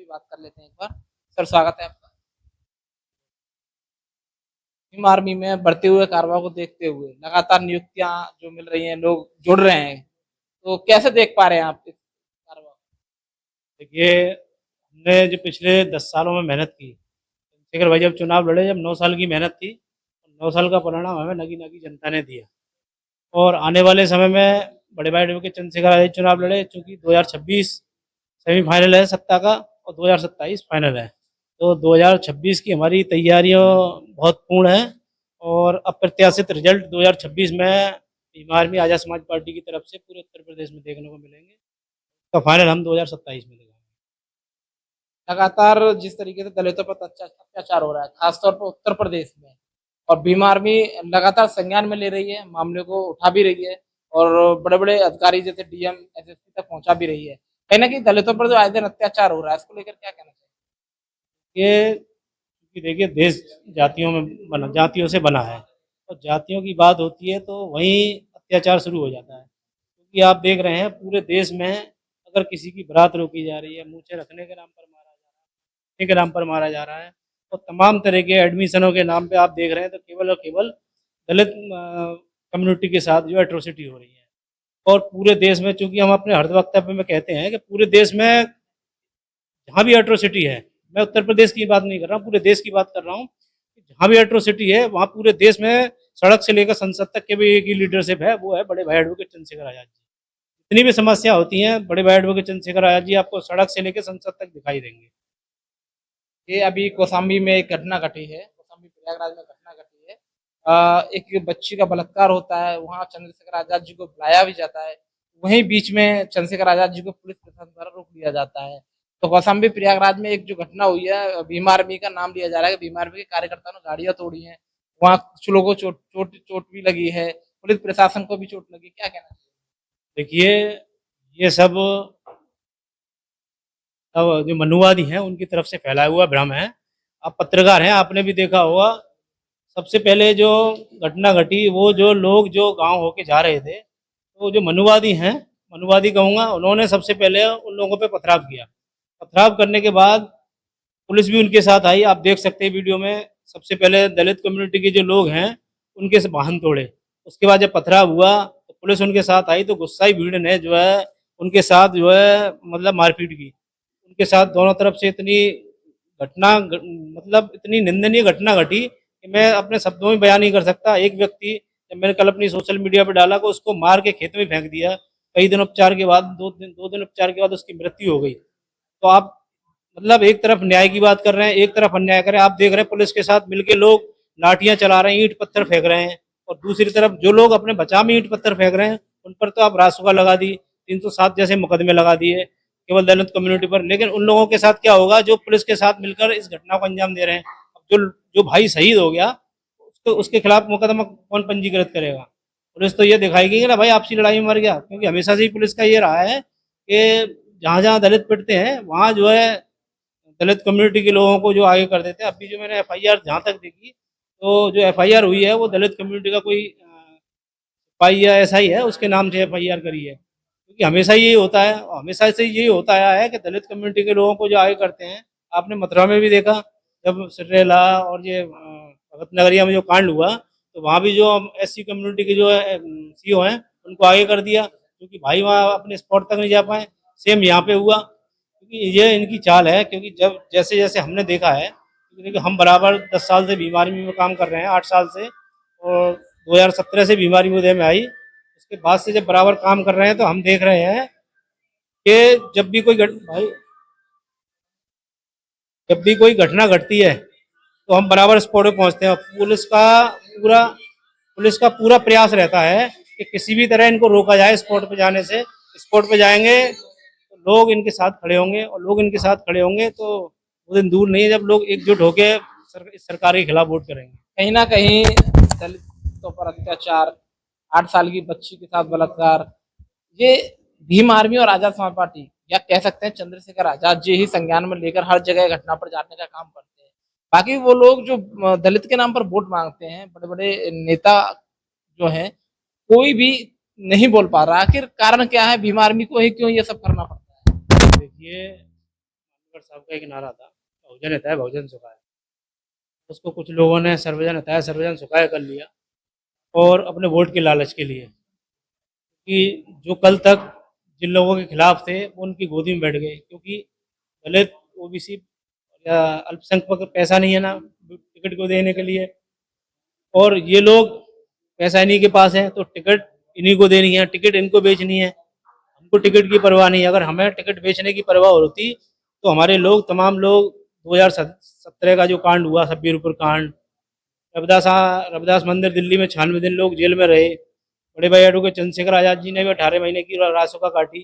बात कर लेते हैं एक बार। सर स्वागत है आपका। भीम आर्मी में बढ़ते हुए कार्रवाई को देखते हुए लगातार नियुक्तियां जो मिल रही हैं, लोग जुड़ रहे हैं, तो कैसे देख पा रहे हैं आप इस कार्रवाई को? देखिए, हमने जो पिछले 10 सालों में मेहनत की, चंद्रशेखर भाई जब चुनाव लड़े, जब 9 साल की मेहनत थी, 9 साल का परिणाम हमें नगी-नगी जनता ने दिया। और आने वाले समय में बड़े भाई एडवोकेट चंद्रशेखर आज़ाद चुनाव लड़े, चूँकि 2026 सेमीफाइनल है सत्ता का और 2027 फाइनल है। तो 2026 की हमारी तैयारियाँ बहुत पूर्ण हैं और अप्रत्याशित रिजल्ट 2026 में भीम आर्मी आज़ाद समाज पार्टी की तरफ से पूरे उत्तर प्रदेश में देखने को मिलेंगे। तो फाइनल हम 2027 में देखेंगे। लगातार जिस तरीके से दलितों पर अत्याचार हो रहा है, खासतौर पर उत्तर प्रदेश में, और भीम आर्मी लगातार संज्ञान में ले रही है, मामले को उठा भी रही है और बड़े-बड़े अधिकारी जैसे डीएम, एसएसपी तक पहुंचा भी रही है। कहीं न कहीं दलितों पर जो आए दिन अत्याचार हो रहा है, इसको लेकर क्या कहना चाहिए? ये कि देखिए, देश जातियों से बना है और जातियों की बात होती है तो वहीं अत्याचार शुरू हो जाता है, क्योंकि आप देख रहे हैं पूरे देश में अगर किसी की बारात रोकी जा रही है, मूछें रखने के नाम पर मारा जा रहा है, के नाम पर मारा जा रहा है, और तमाम तरह के एडमिशनों के नाम पे आप देख रहे हैं तो केवल और केवल दलित कम्युनिटी के साथ जो एट्रोसिटी हो रही है। और पूरे देश में, चूंकि हम अपने हर वक्तव्य में कहते हैं कि पूरे देश में जहाँ भी एट्रोसिटी है, मैं उत्तर प्रदेश की बात नहीं कर रहा हूँ, पूरे देश की बात कर रहा हूँ, जहाँ भी एट्रोसिटी है वहाँ पूरे देश में सड़क से लेकर संसद तक के भी एक ही लीडरशिप है, वो है बड़े भाई एडवोकेट चंद्रशेखर आज़ाद जी। जितनी भी समस्या होती हैं, बड़े भाई एडवोकेट चंद्रशेखर आज़ाद जी आपको सड़क से लेकर संसद तक दिखाई देंगे। ये अभी कौशाम्बी में एक घटना घटी है, कौशाम्बी प्रयागराज में घटना घटी है। एक बच्ची का बलात्कार होता है, वहाँ चंद्रशेखर आज़ाद जी को बुलाया भी जाता है। वहीं बीच में चंद्रशेखर आज़ाद जी को पुलिस प्रशासन द्वारा रोक लिया जाता है। तो कौशाम्बी प्रयागराज में एक जो घटना हुई है, भीम आर्मी का नाम लिया जा रहा है कि भीम आर्मी के कार्यकर्ताओं ने गाड़ियाँ तोड़ी हैं। वहाँ कुछ लोगों को चोट भी लगी है, पुलिस प्रशासन को भी चोट लगी। क्या कहना चाहिए? देखिए, ये सब अब जो मनुवादी हैं उनकी तरफ से फैलाया हुआ भ्रम है। आप पत्रकार हैं, आपने भी देखा होगा, सबसे पहले जो घटना घटी, वो जो लोग जो गांव होके जा रहे थे, तो जो मनुवादी हैं, मनुवादी कहूँगा, उन्होंने सबसे पहले उन लोगों पे पथराव किया। पथराव करने के बाद पुलिस भी उनके साथ आई, आप देख सकते हैं वीडियो में। सबसे पहले दलित कम्युनिटी के जो लोग हैं उनके से वाहन तोड़े, उसके बाद जब पथराव हुआ तो पुलिस उनके साथ आई, तो गुस्साई भीड़ ने जो है उनके साथ जो है मतलब मारपीट की। उनके साथ दोनों तरफ से इतनी मतलब इतनी निंदनीय घटना घटी कि मैं अपने शब्दों में बयान नहीं कर सकता। एक व्यक्ति, जब मैंने कल अपनी सोशल मीडिया पर डाला, को उसको मार के खेत में फेंक दिया। कई दिन उपचार के बाद, 2 दिन उपचार के बाद उसकी मृत्यु हो गई। तो आप मतलब एक तरफ न्याय की बात कर रहे हैं, एक तरफ अन्याय कर रहे हैं। आप देख रहे हैं पुलिस के साथ मिलके लोग लाठियां चला रहे हैं, ईंट पत्थर फेंक रहे हैं, और दूसरी तरफ जो लोग अपने बचाव में ईंट पत्थर फेंक रहे हैं उन पर तो आप रासुका लगा दी, 307 जैसे मुकदमे लगा दिए केवल दलित कम्युनिटी पर। लेकिन उन लोगों के साथ क्या होगा जो पुलिस के साथ मिलकर इस घटना को अंजाम दे रहे हैं? अब जो जो भाई शहीद हो गया, उसको उसके खिलाफ मुकदमा कौन पंजीकृत करेगा? पुलिस तो ये दिखाएगी कि ना भाई आपसी लड़ाई में मर गया, क्योंकि हमेशा से ही पुलिस का ये रहा है कि जहाँ जहाँ दलित पिटते हैं वहाँ जो है दलित कम्युनिटी के लोगों को जो आगे कर देते हैं। अभी जो मैंने एफआईआर जहाँ तक देखी, तो जो एफआईआर हुई है वो दलित कम्युनिटी का कोई सिपाही या ऐसा ही है, उसके नाम से एफआईआर करी है। क्योंकि हमेशा यही होता है, और हमेशा से यही होता आया है कि दलित कम्युनिटी के लोगों को जो आगे करते हैं। आपने मथुरा में भी देखा, जब सिर्रेला और ये भगत नगरिया में जो कांड हुआ, तो वहाँ भी जो एससी कम्युनिटी के जो सीओ हैं उनको आगे कर दिया, क्योंकि भाई वहाँ अपने स्पॉट तक नहीं जा पाए। सेम यहाँ पे हुआ, क्योंकि ये इनकी चाल है। क्योंकि जब जैसे जैसे हमने देखा है, क्योंकि देखिए हम बराबर 10 साल से बीमारी में काम कर रहे हैं, 8 साल से, और 2017 से बीमारी मुझे में आई। उसके बाद से जब बराबर काम कर रहे हैं तो हम देख रहे हैं कि जब भी कोई घटना घटती है तो हम बराबर स्पॉट पे पहुंचते हैं। पूरा पुलिस का पूरा प्रयास रहता है कि किसी भी तरह इनको रोका जाए स्पॉट पे जाने से। स्पॉट पे जाएंगे तो लोग इनके साथ खड़े होंगे, और लोग इनके साथ खड़े होंगे तो वो दिन दूर नहीं है जब लोग एकजुट होकर सरकार के खिलाफ वोट करेंगे। कहीं न कहीं दलितों पर अत्याचार, 8 साल की बच्ची के साथ बलात्कार, ये भीम आर्मी और आजाद समाज पार्टी, या कह सकते हैं चंद्रशेखर आजाद जी ही संज्ञान में लेकर हर जगह घटना पर जाने का काम करते हैं। बाकी वो लोग जो दलित के नाम पर वोट मांगते हैं, बड़े बड़े नेता जो हैं, कोई भी नहीं बोल पा रहा। आखिर कारण क्या है? भीम आर्मी को ही क्यों ये सब करना पड़ता है? देखिए, तेंदुलकर साहब का एक नारा था, बहुजन हिताय बहुजन सुखाय। उसको कुछ लोगों ने सर्वजन हिताय सर्वजन सुखाय कर लिया, और अपने वोट के लालच के लिए, कि जो कल तक जिन लोगों के खिलाफ थे वो उनकी गोदी में बैठ गए, क्योंकि दलित, ओबीसी या अल्पसंख्यक को पैसा नहीं है ना टिकट को देने के लिए, और ये लोग पैसा इन्हीं के पास है तो टिकट इन्हीं को देनी है, टिकट इनको बेचनी है। हमको टिकट की परवाह नहीं है। अगर हमें टिकट बेचने की परवाह होती तो हमारे लोग, तमाम लोग, 2017 का जो कांड हुआ, सब्बीरपुर कांड, रविदास मंदिर दिल्ली में 96 दिन लोग जेल में रहे, बड़े भाई एडवोकेट चंद्रशेखर आज़ाद जी ने भी 18 महीने की रासुका काटी।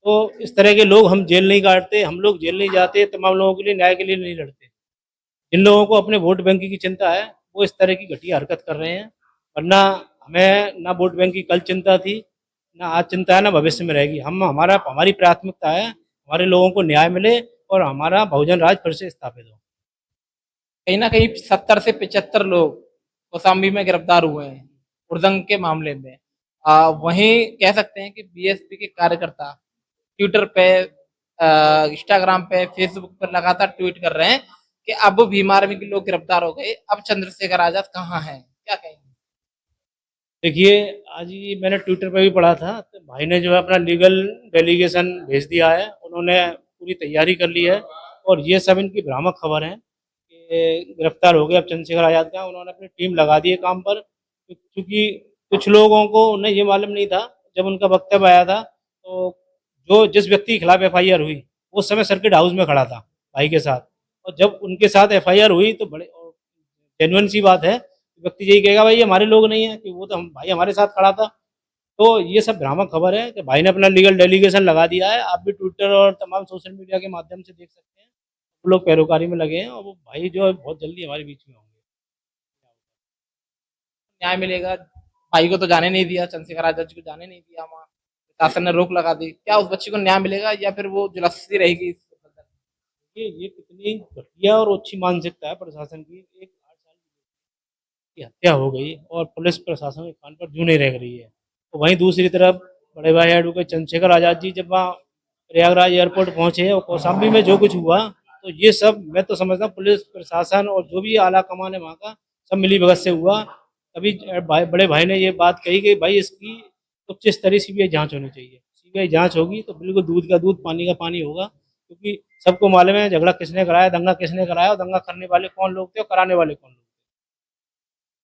तो इस तरह के लोग हम जेल नहीं काटते, हम लोग जेल नहीं जाते, तमाम लोगों के लिए न्याय के लिए नहीं लड़ते। जिन लोगों को अपने वोट बैंक की चिंता है वो इस तरह की घटिया हरकत कर रहे हैं, वरना हमें ना वोट बैंक की कल चिंता थी, ना आज चिंता है, ना भविष्य में रहेगी। हमारी प्राथमिकता है हमारे लोगों को न्याय मिले और हमारा बहुजन राज फिर से स्थापित हो। कहीं ना कहीं 70 से 75 लोग कौशाम्बी में गिरफ्तार हुए हैं उर्दंग के मामले में। वहीं कह सकते हैं कि बीएसपी के कार्यकर्ता ट्विटर पे, इंस्टाग्राम पे, फेसबुक पर लगातार ट्वीट कर रहे हैं कि अब भीम आर्मी के लोग गिरफ्तार हो गए, अब चंद्रशेखर आजाद कहाँ हैं, क्या कहेंगे? देखिए, आज ही मैंने ट्विटर पे भी पढ़ा था, तो भाई ने जो है अपना लीगल डेलीगेशन भेज दिया है, उन्होंने पूरी तैयारी कर ली है, और ये सब इनकी भ्रामक खबर है कि गिरफ्तार हो गए अब चंद्रशेखर आज़ाद का। उन्होंने अपनी टीम लगा दी है काम पर, क्योंकि कुछ लोगों को उन्हें ये मालूम नहीं था, जब उनका वक्तव्य आया था तो जो जिस व्यक्ति के खिलाफ एफआईआर हुई वो उस समय सर्किट हाउस में खड़ा था भाई के साथ, और जब उनके साथ एफआईआर हुई तो बड़े जेन्युइन सी बात है, व्यक्ति यही कहेगा भाई ये हमारे लोग नहीं है, कि वो तो हम भाई हमारे साथ खड़ा था। तो ये सब भ्रामक खबर है कि भाई ने अपना लीगल डेलीगेशन लगा दिया है। आप भी ट्विटर और तमाम सोशल मीडिया के माध्यम से देख सकते हैं, वो लोग पैरोकारी में लगे हैं, और वो भाई जो है बहुत जल्दी हमारे बीच में होंगे। न्याय मिलेगा? भाई को तो जाने नहीं दिया, चंद्रशेखर आजाद जी को जाने नहीं दिया, वहाँ शासन ने रोक लगा दी। क्या उस बच्ची को न्याय मिलेगा या फिर वो झुलसती रहेगी? ये कितनी घटिया और अच्छी मानसिकता है प्रशासन की। एक 8 साल की हत्या हो गई और पुलिस प्रशासन के कान पर जूं नहीं रह रही है। तो वहीं दूसरी तरफ बड़े भाई एडवोकेट चंद्रशेखर आज़ाद जी जब वहाँ प्रयागराज एयरपोर्ट पहुंचे और कौशाम्बी में जो कुछ हुआ, तो ये सब मैं तो समझता हूँ पुलिस प्रशासन और जो भी आला कमान है वहाँ का, सब मिली भगत से हुआ। तभी बड़े भाई ने ये बात कही कि भाई इसकी उच्च स्तरीय सीबीआई जांच होनी चाहिए। सीबीआई जांच होगी तो बिल्कुल दूध का दूध पानी का पानी होगा, क्योंकि सबको मालूम है झगड़ा किसने कराया, दंगा किसने कराया, और दंगा करने वाले कौन लोग थे और कराने वाले कौन लोग थे।